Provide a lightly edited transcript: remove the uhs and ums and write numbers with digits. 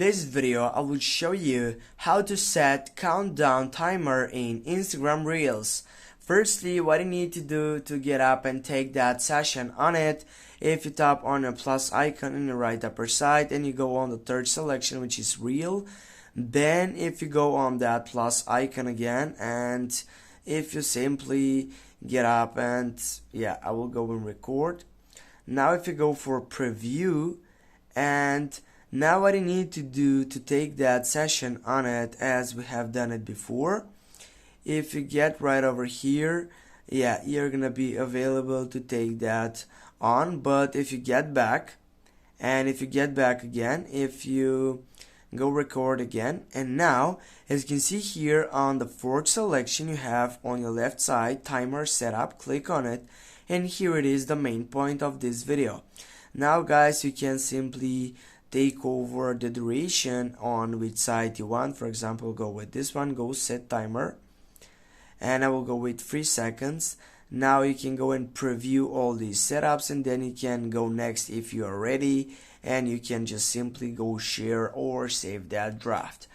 this video I will show you how to set countdown timer in Instagram Reels. Firstly, what you need to do to get up and take that session on it, if you tap on a plus icon in the right upper side and you go on the third selection, which is Reel, then if you go on that plus icon again, and if you simply get up and I will go and record. Now if you go for preview, and now what you need to do to take that session on it as we have done it before, if you get right over here, you're gonna be available to take that on. But if you get back, and if you get back again, if you go record again, and now as you can see here on the fourth selection, you have on your left side timer setup. Click on it, and here it is, the main point of this video. Now guys, you can simply take over the duration on which side you want. For example, go with this one, go set timer, and I will go with 3 seconds. Now you can go and preview all these setups, and then you can go next if you are ready, and you can just simply go share or save that draft.